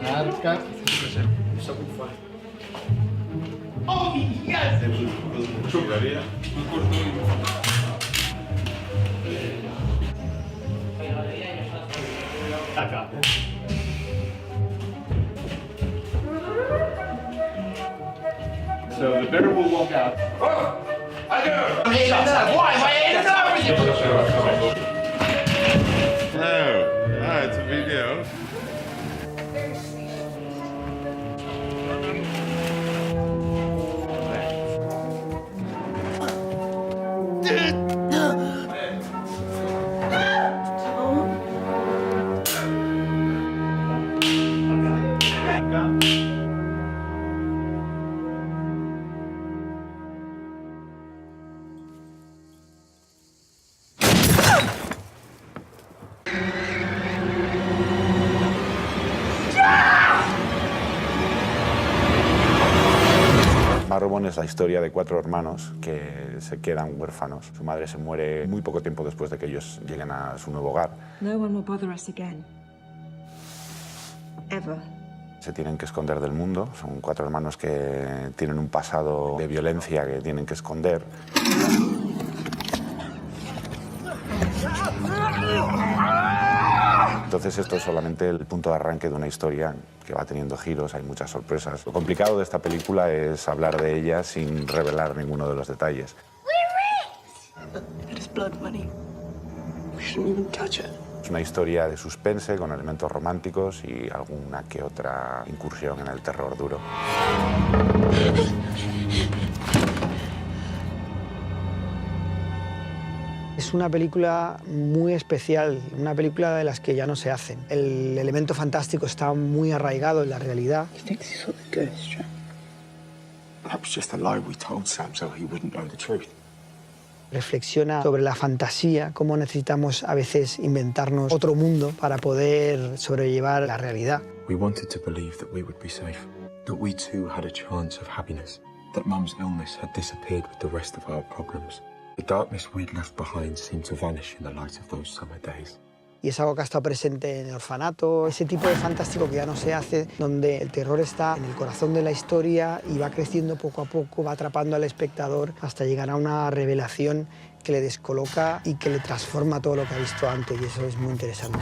Marca. ¡Oh, yes! Acá. So the bear will walk out. Oh! I do! No, it's a video. Marrowbone es la historia de 4 hermanos que se quedan huérfanos. Su madre se muere muy poco tiempo después de que ellos lleguen a su nuevo hogar. No one will bother us again. Ever. Se tienen que esconder del mundo. Son 4 hermanos que tienen un pasado de violencia que tienen que esconder. Entonces esto es solamente el punto de arranque de una historia que va teniendo giros, hay muchas sorpresas. Lo complicado de esta película es hablar de ella sin revelar ninguno de los detalles. Es una historia de suspense con elementos románticos y alguna que otra incursión en el terror duro. Es una película muy especial, una película de las que ya no se hacen. El elemento fantástico está muy arraigado en la realidad. Reflexiona sobre la fantasía, cómo necesitamos a veces inventarnos otro mundo para poder sobrellevar la realidad. We wanted to believe that we would be safe, that we too had a chance of happiness, that Mum's illness had disappeared with the rest of our problems. The darkness we'd left behind seemed to vanish in the light of those summer days. Y es algo que ha estado presente en el orfanato, ese tipo de fantástico que ya no se hace, donde el terror está en el corazón de la historia y va creciendo poco a poco, va atrapando al espectador hasta llegar a una revelación que le descoloca y que le transforma todo lo que ha visto antes, y eso es muy interesante.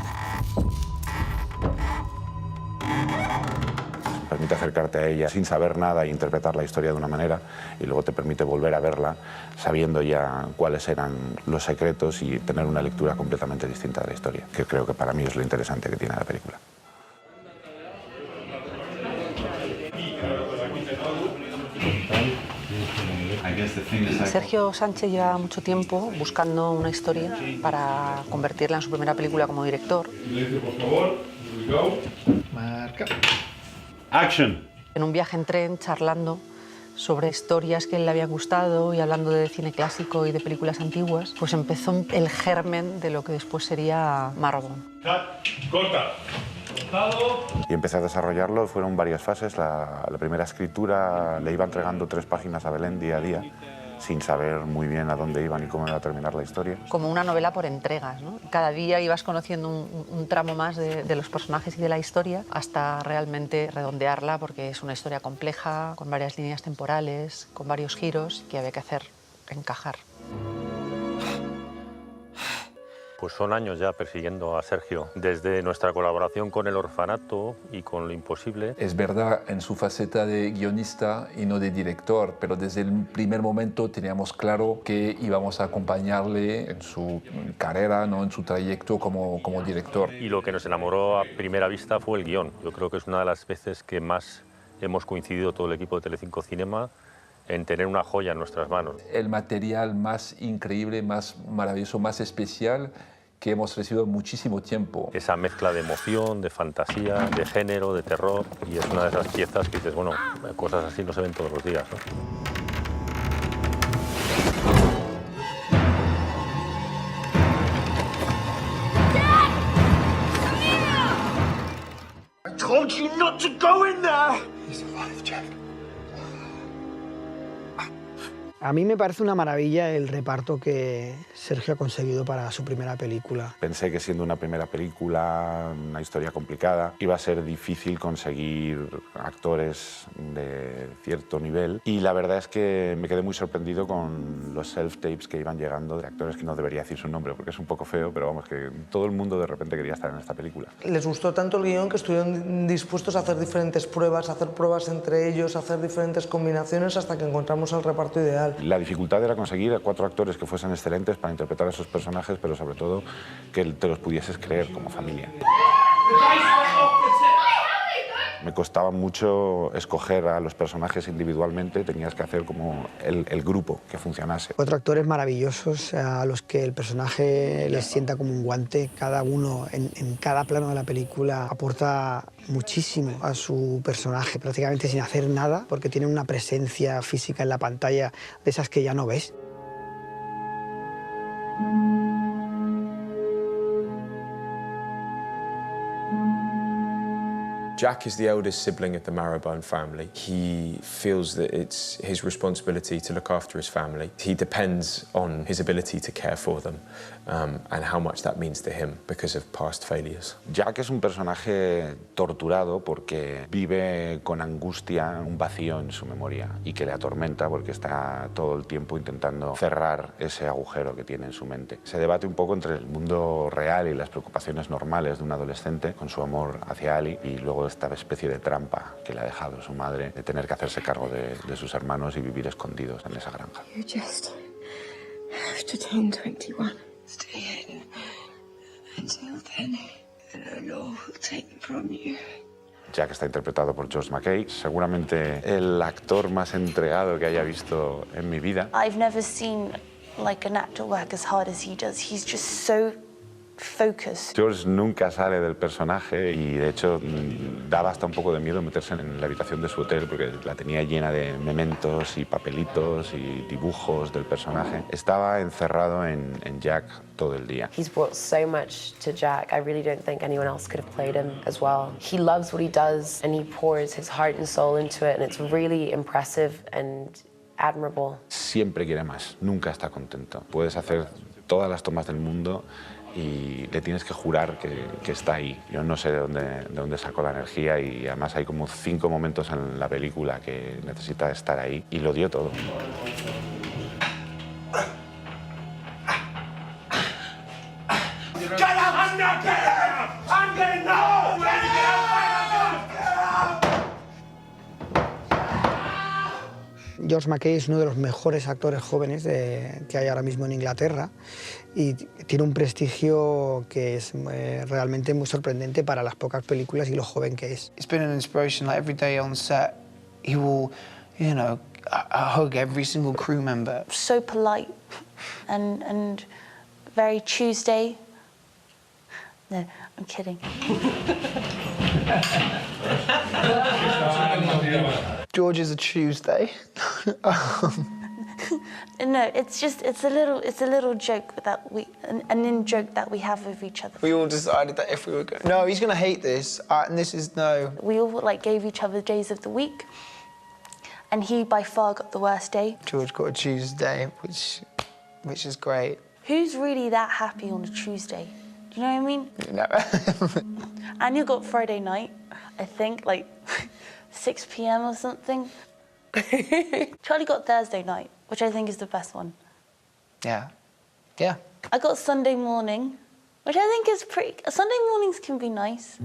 Permite acercarte a ella sin saber nada e interpretar la historia de una manera, y luego te permite volver a verla sabiendo ya cuáles eran los secretos y tener una lectura completamente distinta de la historia, que creo que para mí es lo interesante que tiene la película. Sergio Sánchez lleva mucho tiempo buscando una historia para convertirla en su primera película como director. Marca. Action. En un viaje en tren, charlando sobre historias que le habían gustado y hablando de cine clásico y de películas antiguas, pues empezó el germen de lo que después sería Marrowbone. Corta. Y empecé a desarrollarlo, fueron varias fases. La primera escritura le iba entregando 3 páginas a Belén día a día, sin saber muy bien a dónde iban y cómo iba a terminar la historia. Como una novela por entregas, ¿no? Cada día ibas conociendo un tramo más de los personajes y de la historia hasta realmente redondearla, porque es una historia compleja, con varias líneas temporales, con varios giros que había que hacer encajar. Pues son años ya persiguiendo a Sergio, desde nuestra colaboración con el orfanato y con Lo Imposible. Es verdad en su faceta de guionista y no de director, pero desde el primer momento teníamos claro que íbamos a acompañarle en su carrera, ¿no? En su trayecto como director. Y lo que nos enamoró a primera vista fue el guión. Yo creo que es una de las veces que más hemos coincidido todo el equipo de Telecinco Cinema en tener una joya en nuestras manos. El material más increíble, más maravilloso, más especial que hemos recibido en muchísimo tiempo. Esa mezcla de emoción, de fantasía, de género, de terror, y es una de esas piezas que dices, bueno, cosas así no se ven todos los días, ¿no? I told you not to go in there! He's alive, Jack. A mí me parece una maravilla el reparto que Sergio ha conseguido para su primera película. Pensé que siendo una primera película, una historia complicada, iba a ser difícil conseguir actores de cierto nivel y la verdad es que me quedé muy sorprendido con los self-tapes que iban llegando de actores que no debería decir su nombre porque es un poco feo, pero vamos, que todo el mundo de repente quería estar en esta película. Les gustó tanto el guión que estuvieron dispuestos a hacer diferentes pruebas, a hacer pruebas entre ellos, a hacer diferentes combinaciones hasta que encontramos el reparto ideal. La dificultad era conseguir a 4 actores que fuesen excelentes para interpretar a esos personajes, pero sobre todo que te los pudieses creer como familia. Me costaba mucho escoger a los personajes individualmente, tenías que hacer como el grupo que funcionase. 4 actores maravillosos a los que el personaje les sienta como un guante. Cada uno en cada plano de la película aporta muchísimo a su personaje, prácticamente sin hacer nada, porque tienen una presencia física en la pantalla de esas que ya no ves. Jack is the eldest sibling of the Marrowbone family. He feels that it's his responsibility to look after his family. He depends on his ability to care for them and how much that means to him because of past failures. Jack es un personaje torturado porque vive con angustia un vacío en su memoria y que le atormenta porque está todo el tiempo intentando cerrar ese agujero que tiene en su mente. Se debate un poco entre el mundo real y las preocupaciones normales de un adolescente con su amor hacia Ali y luego esta especie de trampa que le ha dejado su madre de tener que hacerse cargo de sus hermanos y vivir escondidos en esa granja. You just have to turn 21. Stay in. Until then, the law will take them from you. Jack está interpretado por George McKay, seguramente el actor más entregado que haya visto en mi vida. I've never seen like an actor work as hard as he does. He's just so focus. George nunca sale del personaje y de hecho daba hasta un poco de miedo meterse en la habitación de su hotel porque la tenía llena de mementos y papelitos y dibujos del personaje. Estaba encerrado en Jack todo el día. He's brought so much to Jack. I really don't think anyone else could have played him as well. He loves what he does and he pours his heart and soul into it and it's really impressive and admirable. Siempre quiere más, nunca está contento. Puedes hacer todas las tomas del mundo y le tienes que jurar que está ahí. Yo no sé de dónde sacó la energía y además hay como 5 momentos en la película que necesita estar ahí y lo dio todo. Get up! I'm not getting up! I'm getting up! Get up! George McKay es uno de los mejores actores jóvenes que hay ahora mismo en Inglaterra y tiene un prestigio que es realmente muy sorprendente para las pocas películas y lo joven que es. It's been an inspiration. Like every day on set, he will, you know, hug every single crew member. So polite and very Tuesday. No, I'm kidding. George is a Tuesday. No, it's a little joke that an in joke that we have with each other. We all decided that if we were going, no, he's gonna hate this, and this is no. We all like gave each other days of the week, and he by far got the worst day. George got a Tuesday, which is great. Who's really that happy on a Tuesday? Do you know what I mean? No. Anya got Friday night, I think, like 6 p.m. or something. Charlie got Thursday night, which I think is the best one. Yeah. Yeah. I got Sunday morning, which I think is pretty... Sunday mornings can be nice.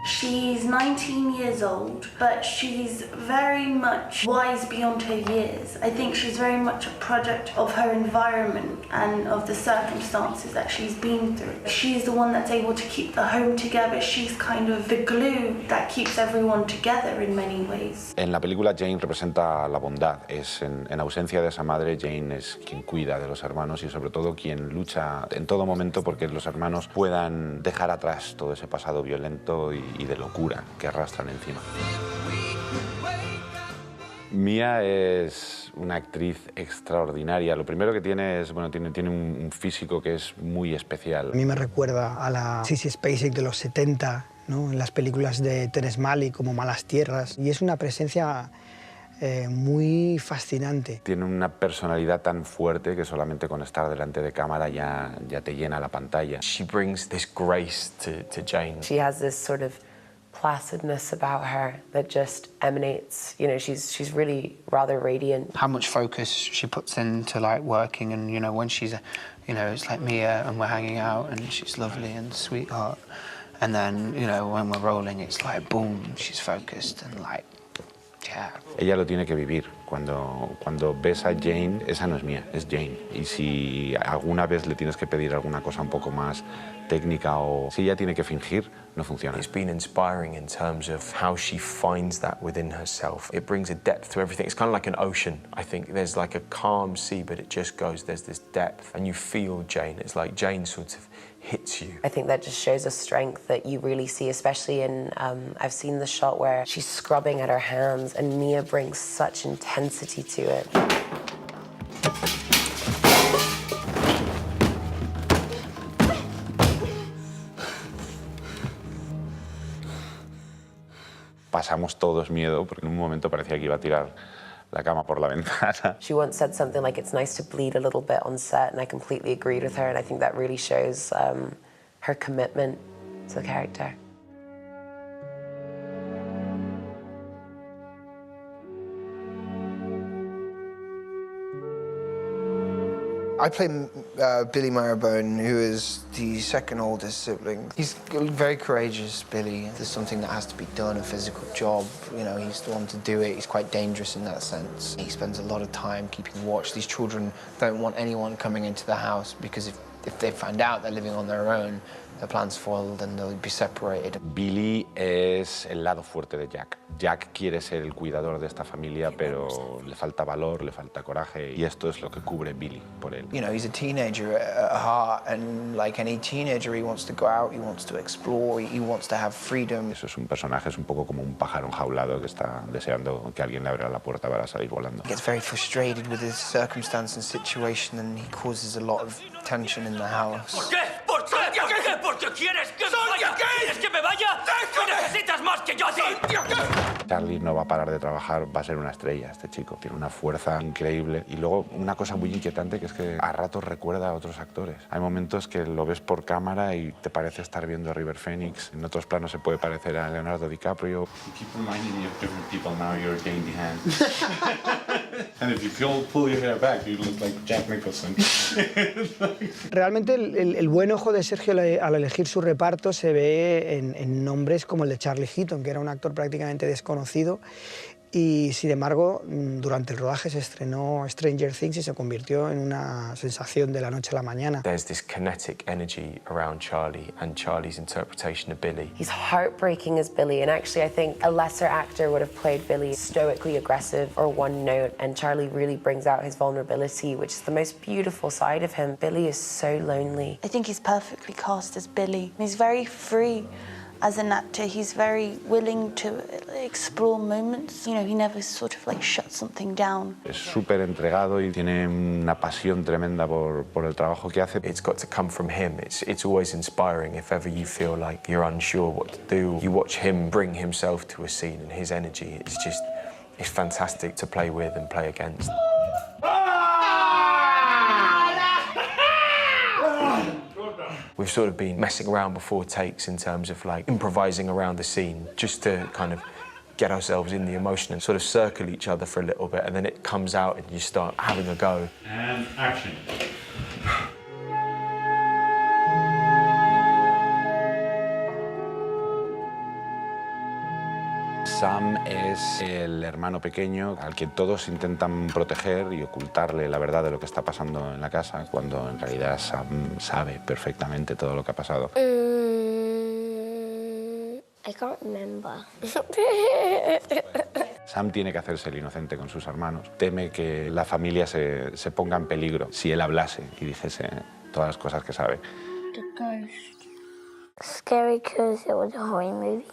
She's 19 years old, but she's very much wise beyond her years. I think she's very much a product of her environment and of the circumstances that she's been through. She's the one that's able to keep the home together. She's kind of the glue that keeps everyone together in many ways. En la película Jane representa la bondad. En ausencia de esa madre, Jane es quien cuida de los hermanos y sobre todo quien lucha en todo momento porque los hermanos puedan dejar atrás todo ese pasado violento y de locura que arrastran encima. Mia es una actriz extraordinaria. Lo primero que tiene es, bueno, tiene un físico que es muy especial. A mí me recuerda a la Sissy Spacek de los 70, ¿no? En las películas de Terrence Malick como Malas Tierras, y es una presencia muy fascinante. Tiene una personalidad tan fuerte que solamente con estar delante de cámara ya te llena la pantalla. She brings this grace to Jane. She has this sort of placidness about her that just emanates. You know, she's really rather radiant. How much focus she puts into like working, and you know when she's, you know, it's like Mia and we're hanging out and she's lovely and sweetheart, and then you know when we're rolling, it's like boom, she's focused and like. Yeah. Ella lo tiene que vivir. Cuando ves a Jane, esa no es Mia, es Jane. Y si alguna vez le tienes que pedir alguna cosa un poco más técnica o si ella tiene que fingir, no funciona. It's been inspiring in terms of how she finds that within herself. It brings a depth to everything. It's kind of like an ocean. I think there's like a calm sea, but it just goes, there's this depth. And you feel Jane. It's like Jane sort of hits you. I think that just shows a strength that you really see, especially in, I've seen the shot where she's scrubbing at her hands and Mia brings such intensity to it. Pasamos todos miedo porque en un momento parecía que iba a tirar la cama por la ventana. She once said something like, it's nice to bleed a little bit on set, and I completely agreed with her, and I think that really shows her commitment to the character. I play Billy Marrowbone, who is the second oldest sibling. He's very courageous, Billy. There's something that has to be done, a physical job. You know, he's the one to do it. He's quite dangerous in that sense. He spends a lot of time keeping watch. These children don't want anyone coming into the house because if they find out they're living on their own, their plans foiled and they'll be separated. Billy es el lado fuerte de Jack. Jack quiere ser el cuidador de esta familia, pero le falta valor, le falta coraje, y esto es lo que cubre Billy por él. You know, he's a teenager at heart, and like any teenager, he wants to go out, he wants to explore, he wants to have freedom. Eso es un personaje, es un poco como un pájaro enjaulado que está deseando que alguien le abra la puerta para salir volando. He gets very frustrated with his circumstance and situation, and he causes a lot of tension in the house. ¿Por qué? ¿Por qué? ¿Por qué? ¿Porque quieres que me vaya? ¿Quieres que me vaya? ¿Qué necesitas más que yo a ti? Charlie no va a parar de trabajar, va a ser una estrella este chico. Tiene una fuerza increíble. Y luego una cosa muy inquietante que es que a ratos recuerda a otros actores. Hay momentos que lo ves por cámara y te parece estar viendo a River Phoenix. En otros planos se puede parecer a Leonardo DiCaprio. You keep reminding me of different people now you're Jane DeHaan. And if you pull your hair back, you look like Jack Nicholson. Realmente el buen ojo de Sergio al elegir su reparto se ve en nombres como el de Charlie Heaton, que era un actor prácticamente desconocido, y sin embargo durante el rodaje se estrenó Stranger Things y se convirtió en una sensación de la noche a la mañana. There's this kinetic energy around Charlie and Charlie's interpretation of Billy. He's heartbreaking as Billy, and actually I think a lesser actor would have played Billy stoically aggressive or one note, and Charlie really brings out his vulnerability, which is the most beautiful side of him. Billy is so lonely. I think he's perfectly cast as Billy. He's very free as an actor. He's very willing to explore moments. You know, he never sort of like shuts something down. Es súper entregado y tiene una pasión tremenda por el trabajo que hace. It's got to come from him. It's always inspiring if ever you feel like you're unsure what to do. You watch him bring himself to a scene and his energy. It's fantastic to play with and play against. We've sort of been messing around before takes in terms of like improvising around the scene just to kind of get ourselves in the emotion and sort of circle each other for a little bit, and then it comes out and you start having a go. And action. Sam es el hermano pequeño al que todos intentan proteger y ocultarle la verdad de lo que está pasando en la casa, cuando en realidad Sam sabe perfectamente todo lo que ha pasado. I can't remember. Sam tiene que hacerse el inocente con sus hermanos. Teme que la familia se ponga en peligro si él hablase y dijese todas las cosas que sabe. The ghost. Scary because it was a horror movie.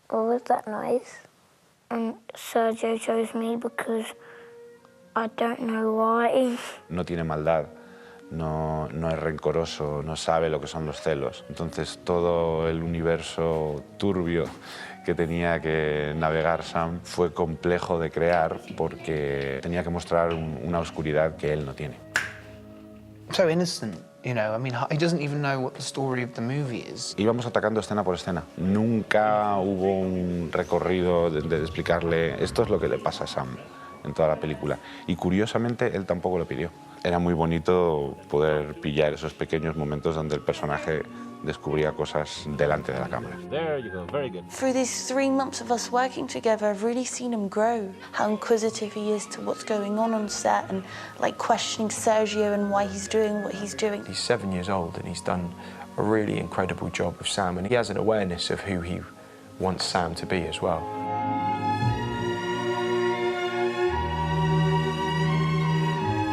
What was that noise? And Sergio chose me because I don't know why. No tiene maldad, no es rencoroso, no sabe lo que son los celos. Entonces todo el universo turbio que tenía que navegar Sam fue complejo de crear porque tenía que mostrar una oscuridad que él no tiene. So innocent, you know, I mean, he doesn't even know what the story of the movie is. Íbamos atacando escena por escena. Nunca hubo un recorrido de explicarle esto es lo que le pasa a Sam en toda la película. Y curiosamente él tampoco lo pidió. Era muy bonito poder pillar esos pequeños momentos donde el personaje descubría cosas delante de la cámara. There you go, very good. Through these 3 months of us working together, I've really seen him grow. How inquisitive he is to what's going on set and like questioning Sergio and why he's doing what he's doing. He's 7 years old and he's done a really incredible job with Sam, and he has an awareness of who he wants Sam to be as well.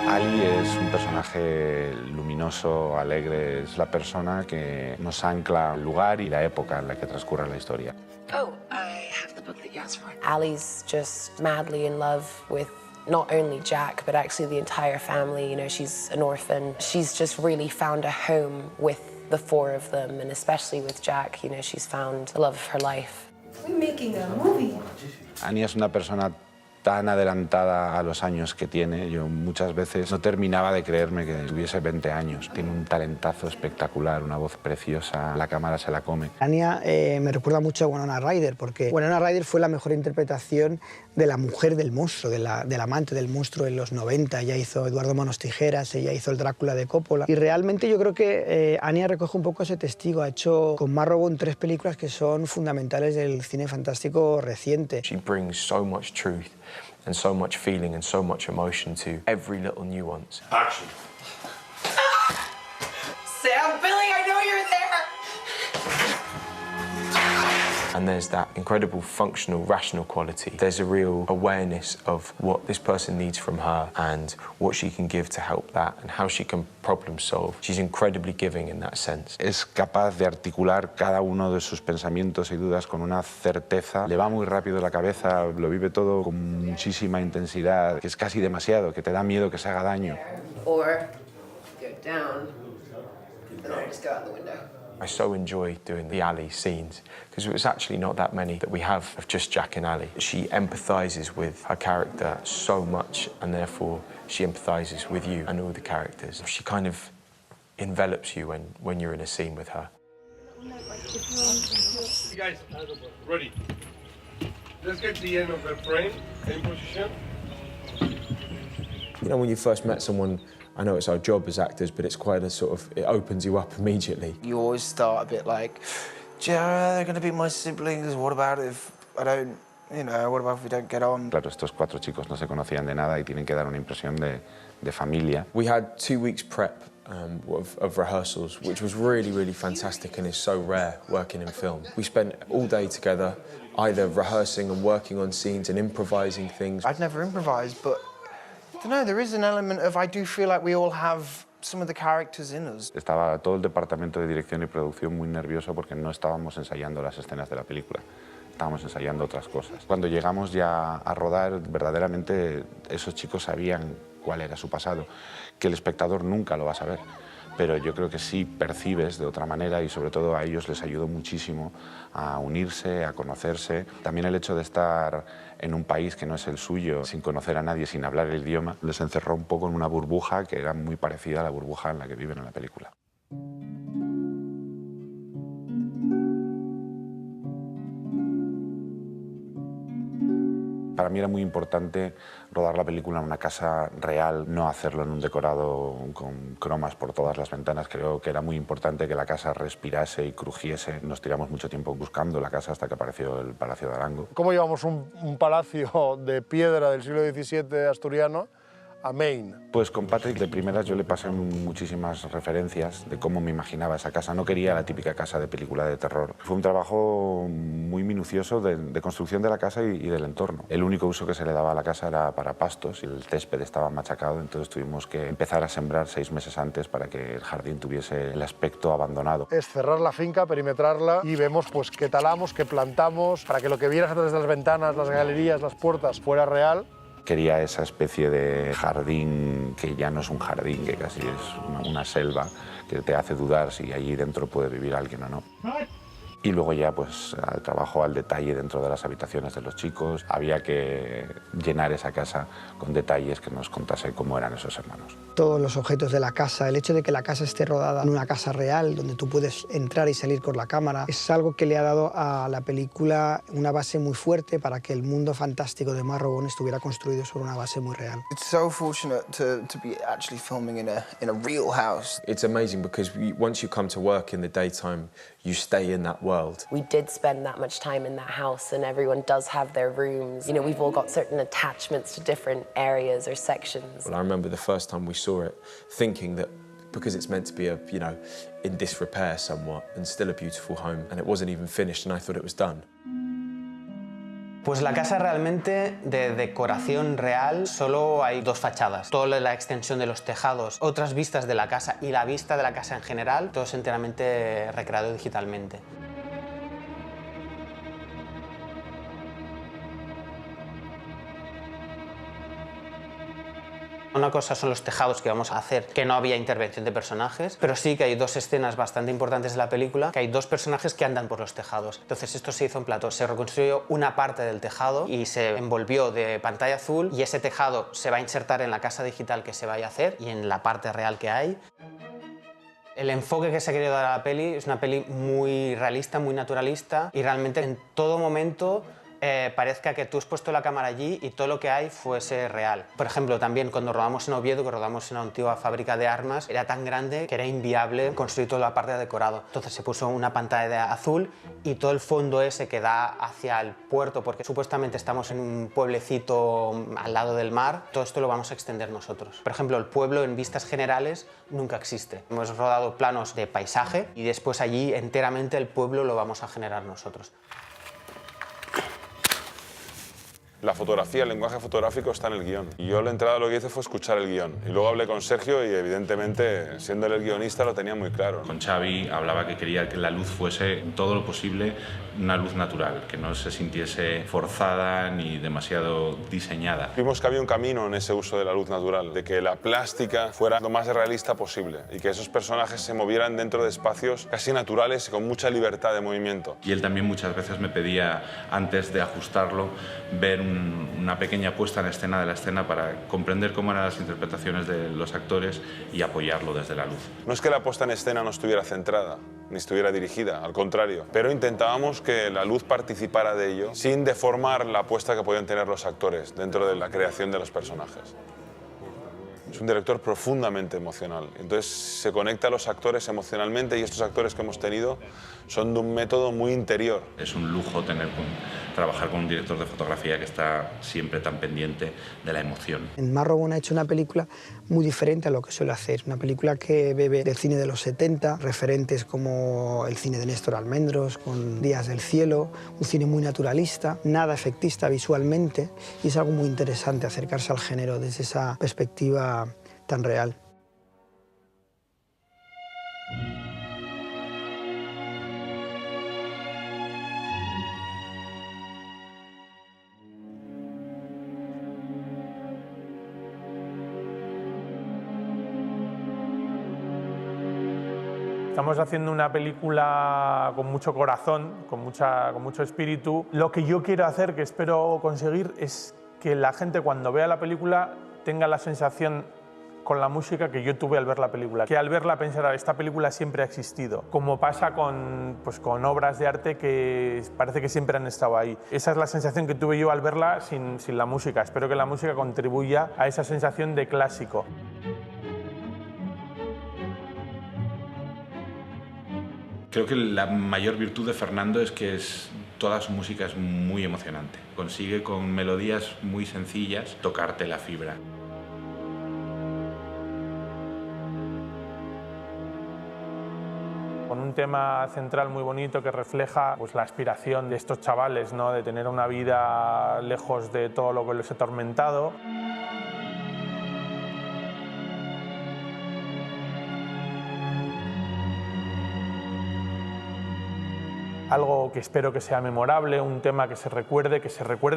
Ali es un personaje luminoso, alegre, es la persona que nos ancla al lugar y la época en la que transcurre la historia. Oh, I have the book that you asked for. Ali's just madly in love with not only Jack, but actually the entire family. You know, she's an orphan. She's just really found a home with the 4 of them, and especially with Jack, you know, she's found the love of her life. We're making a movie. Anya es una persona tan adelantada a los años que tiene. Yo muchas veces no terminaba de creerme que tuviese 20 años. Tiene un talentazo espectacular, una voz preciosa, la cámara se la come. Anya me recuerda mucho a Winona Ryder, porque Winona Ryder fue la mejor interpretación de la mujer del monstruo, del amante del monstruo en los 90. Ella hizo Eduardo Manos Tijeras, ella hizo el Drácula de Coppola. Y realmente yo creo que Anya recoge un poco ese testigo. Ha hecho con Marrowbone 3 películas que son fundamentales del cine fantástico reciente. She brings so much truth and so much feeling and so much emotion to every little nuance. Action. Sam, Billy, I know you're there! And there's that incredible functional, rational quality. There's a real awareness of what this person needs from her and what she can give to help that and how she can problem solve. She's incredibly giving in that sense. Es capaz de articular cada uno de sus pensamientos y dudas con una certeza. Le va muy rápido la cabeza, lo vive todo con muchísima intensidad, que es casi demasiado, que te da miedo que se haga daño. Or go down, and then I just go out the window. I so enjoy doing the Ali scenes because it was actually not that many that we have of just Jack and Ali. She empathises with her character so much, and therefore she empathises with you and all the characters. She kind of envelops you when you're in a scene with her. You guys, ready? Let's get to the end of the frame in position. You know, when you first met someone, I know it's our job as actors, but it's quite a sort of, it opens you up immediately. You always start a bit like, they're going to be my siblings, what about if I don't, you know, what about if we don't get on? Claro, estos 4 chicos no se conocían de nada y tienen que dar una impresión de familia. We had 2 weeks prep of rehearsals, which was really, really fantastic and is so rare working in film. We spent all day together, either rehearsing and working on scenes and improvising things. I'd never improvised, but I don't know, there is an element of I do feel like we all have some of the characters in us. Estaba todo el departamento de dirección y producción muy nervioso porque no estábamos ensayando las escenas de la película, estábamos ensayando otras cosas. Cuando llegamos ya a rodar, verdaderamente esos chicos sabían cuál era su pasado, que el espectador nunca lo va a saber, pero yo creo que sí percibes de otra manera y sobre todo a ellos les ayudó muchísimo a unirse, a conocerse. También el hecho de estar en un país que no es el suyo, sin conocer a nadie, sin hablar el idioma, les encerró un poco en una burbuja que era muy parecida a la burbuja en la que viven en la película. Para mí era muy importante rodar la película en una casa real, no hacerlo en un decorado con cromas por todas las ventanas. Creo que era muy importante que la casa respirase y crujiese. Nos tiramos mucho tiempo buscando la casa hasta que apareció el Palacio de Arango. ¿Cómo llevamos un palacio de piedra del siglo XVII asturiano a Maine? Pues con Patrick de primeras yo le pasé muchísimas referencias de cómo me imaginaba esa casa. No quería la típica casa de película de terror. Fue un trabajo muy minucioso de construcción de la casa y del entorno. El único uso que se le daba a la casa era para pastos y el césped estaba machacado, entonces tuvimos que empezar a sembrar 6 meses antes para que el jardín tuviese el aspecto abandonado. Es cerrar la finca, perimetrarla y vemos pues qué talamos, qué plantamos, para que lo que vieras a través de las ventanas, las galerías, las puertas fuera real. Quería esa especie de jardín que ya no es un jardín, que casi es una selva, que te hace dudar si allí dentro puede vivir alguien o no. Y luego ya pues al trabajo al detalle dentro de las habitaciones de los chicos. Había que llenar esa casa con detalles que nos contase cómo eran esos hermanos. Todos los objetos de la casa, el hecho de que la casa esté rodada en una casa real, donde tú puedes entrar y salir con la cámara, es algo que le ha dado a la película una base muy fuerte para que el mundo fantástico de Marrowbone estuviera construido sobre una base muy real. It's so fortunate to be actually filming in a real house. It's amazing because once you come to work in the daytime, you stay in that world. We did spend that much time in that house and everyone does have their rooms. You know, we've all got certain attachments to different areas or sections. Well, I remember the first time we saw it, thinking that because it's meant to be a, you know, in disrepair somewhat and still a beautiful home, and it wasn't even finished and I thought it was done. Pues la casa realmente de decoración real solo hay dos fachadas. Toda la extensión de los tejados, otras vistas de la casa y la vista de la casa en general, todo es enteramente recreado digitalmente. Una cosa son los tejados que vamos a hacer, que no había intervención de personajes, pero sí que hay dos escenas bastante importantes de la película, que hay dos personajes que andan por los tejados. Entonces esto se hizo en plató, se reconstruyó una parte del tejado y se envolvió de pantalla azul y ese tejado se va a insertar en la casa digital que se vaya a hacer y en la parte real que hay. El enfoque que se ha querido dar a la peli es una peli muy realista, muy naturalista y realmente en todo momento parezca que tú has puesto la cámara allí y todo lo que hay fuese real. Por ejemplo, también cuando rodamos en Oviedo, que rodamos en una antigua fábrica de armas, era tan grande que era inviable construir toda la parte de decorado. Entonces se puso una pantalla azul y todo el fondo ese que da hacia el puerto, porque supuestamente estamos en un pueblecito al lado del mar, todo esto lo vamos a extender nosotros. Por ejemplo, el pueblo en vistas generales nunca existe. Hemos rodado planos de paisaje y después allí enteramente el pueblo lo vamos a generar nosotros. La fotografía, el lenguaje fotográfico está en el guión. Y yo la entrada lo que hice fue escuchar el guión. Y luego hablé con Sergio y evidentemente, siendo él el guionista, lo tenía muy claro. Con Xavi hablaba que quería que la luz fuese todo lo posible una luz natural, que no se sintiese forzada ni demasiado diseñada. Vimos que había un camino en ese uso de la luz natural, de que la plástica fuera lo más realista posible y que esos personajes se movieran dentro de espacios casi naturales y con mucha libertad de movimiento. Y él también muchas veces me pedía, antes de ajustarlo, ver una pequeña puesta en escena de la escena para comprender cómo eran las interpretaciones de los actores y apoyarlo desde la luz. No es que la puesta en escena no estuviera centrada, ni estuviera dirigida, al contrario, pero intentábamos que la luz participara de ello sin deformar la apuesta que podían tener los actores dentro de la creación de los personajes. Es un director profundamente emocional, entonces se conecta a los actores emocionalmente y estos actores que hemos tenido son de un método muy interior. Es un lujo trabajar con un director de fotografía que está siempre tan pendiente de la emoción. En Marrowbone ha hecho una película muy diferente a lo que suele hacer, una película que bebe del cine de los 70, referentes como el cine de Néstor Almendros, con Días del cielo, un cine muy naturalista, nada efectista visualmente, y es algo muy interesante acercarse al género desde esa perspectiva tan real. Estamos haciendo una película con mucho corazón, con mucho espíritu. Lo que yo quiero hacer, que espero conseguir, es que la gente cuando vea la película tenga la sensación con la música que yo tuve al ver la película. Que al verla pensara, esta película siempre ha existido. Como pasa con obras de arte que parece que siempre han estado ahí. Esa es la sensación que tuve yo al verla sin la música. Espero que la música contribuya a esa sensación de clásico. Creo que la mayor virtud de Fernando es que toda su música es muy emocionante. Consigue con melodías muy sencillas tocarte la fibra. Con un tema central muy bonito que refleja la aspiración de estos chavales, ¿no? De tener una vida lejos de todo lo que les ha atormentado. algo que espero que sea memorable, un tema que se recuerde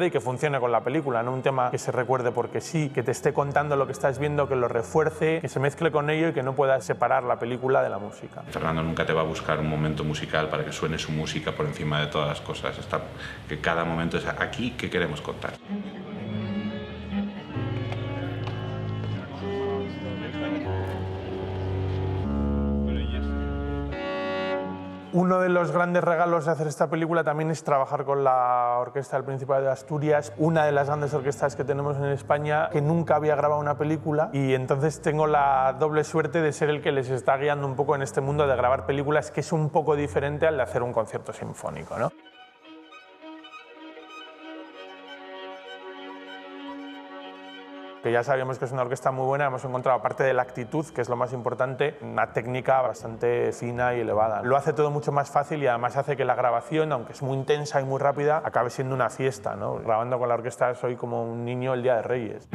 y que funcione con la película, no un tema que se recuerde porque sí, que te esté contando lo que estás viendo, que lo refuerce, que se mezcle con ello y que no puedas separar la película de la música. Fernando nunca te va a buscar un momento musical para que suene su música por encima de todas las cosas. Que cada momento es aquí que queremos contar. Uno de los grandes regalos de hacer esta película también es trabajar con la Orquesta del Principado de Asturias, una de las grandes orquestas que tenemos en España, que nunca había grabado una película, y entonces tengo la doble suerte de ser el que les está guiando un poco en este mundo de grabar películas, que es un poco diferente al de hacer un concierto sinfónico, ¿no? Que ya sabíamos que es una orquesta muy buena, hemos encontrado, aparte de la actitud, que es lo más importante, una técnica bastante fina y elevada. Lo hace todo mucho más fácil y además hace que la grabación, aunque es muy intensa y muy rápida, acabe siendo una fiesta, ¿no? Grabando con la orquesta soy como un niño el Día de Reyes.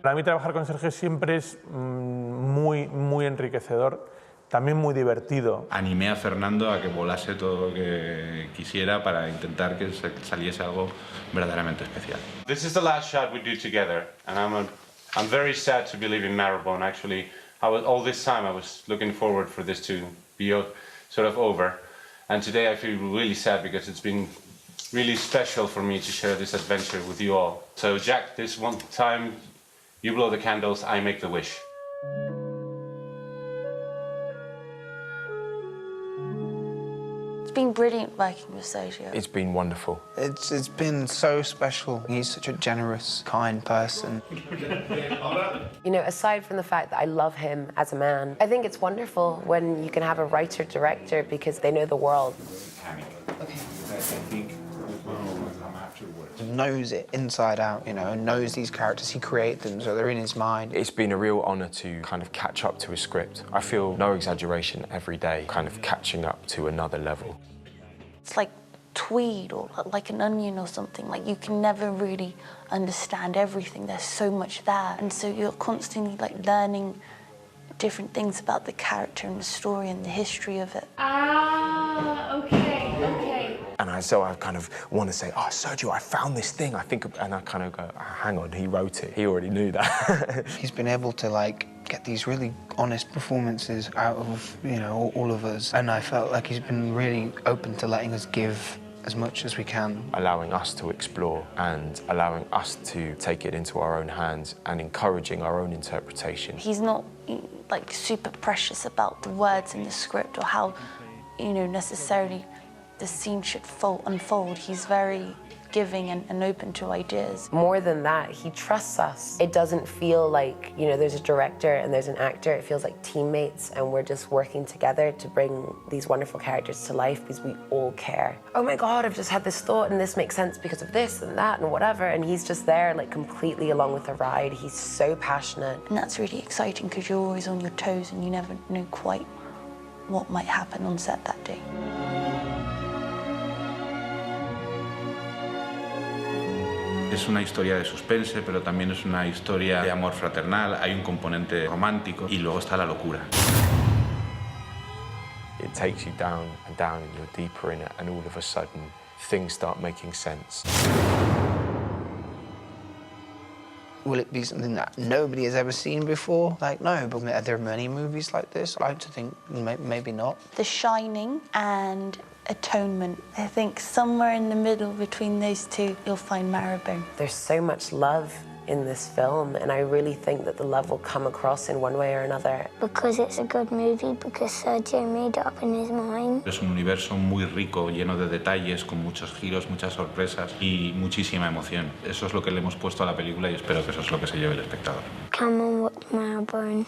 Para mí trabajar con Sergio siempre es muy enriquecedor, también muy divertido. Animé a Fernando a que volase todo lo que quisiera para intentar que saliese algo verdaderamente especial. This is the last shot we do together, and I'm very sad to be leaving Marrowbone. Actually, all this time I was looking forward for this to be sort of over, and today I feel really sad because it's been really special for me to share this adventure with you all. So Jack, this one time, you blow the candles, I make the wish. It's been brilliant working with Sergio. It's been wonderful. It's been so special. He's such a generous, kind person. You know, aside from the fact that I love him as a man, I think it's wonderful when you can have a writer-director because they know the world. Okay. I think Knows it inside out, you know, and knows these characters. He created them, so they're in his mind. It's been a real honour to kind of catch up to his script. I feel, no exaggeration, every day kind of catching up to another level. It's like tweed or like an onion or something. Like you can never really understand everything. There's so much there, and so you're constantly like learning different things about the character and the story and the history of it. Okay. And so I kind of want to say, oh, Sergio, I found this thing. And I kind of go, hang on, he wrote it. He already knew that. He's been able to like get these really honest performances out of, you know, all of us. And I felt like he's been really open to letting us give as much as we can. Allowing us to explore and allowing us to take it into our own hands and encouraging our own interpretation. He's not like super precious about the words in the script or how, you know, necessarily the scene should unfold. He's very giving and open to ideas. More than that, he trusts us. It doesn't feel like, you know, there's a director and there's an actor. It feels like teammates and we're just working together to bring these wonderful characters to life because we all care. Oh my God, I've just had this thought and this makes sense because of this and that and whatever. And he's just there like completely along with the ride. He's so passionate. And that's really exciting because you're always on your toes and you never know quite what might happen on set that day. Es una historia de suspense, pero también es una historia de amor fraternal, hay un componente romántico y luego está la locura. It takes you down and down and you're deeper in it and all of a sudden things start making sense. Will it be something that nobody has ever seen before? Like, no, but are there many movies like this? I like to think maybe not. The Shining and Atonement. I think somewhere in the middle between those two, you'll find Marrowbone. There's so much love in this film, and I really think that the love will come across in one way or another. Because it's a good movie, because Sergio made it up in his mind. Es un universo muy rico, lleno de detalles, con muchos giros, muchas sorpresas y muchísima emoción. Eso es lo que le hemos puesto a la película y espero que eso es lo que se lleve el espectador. Come on, watch Marrowbone.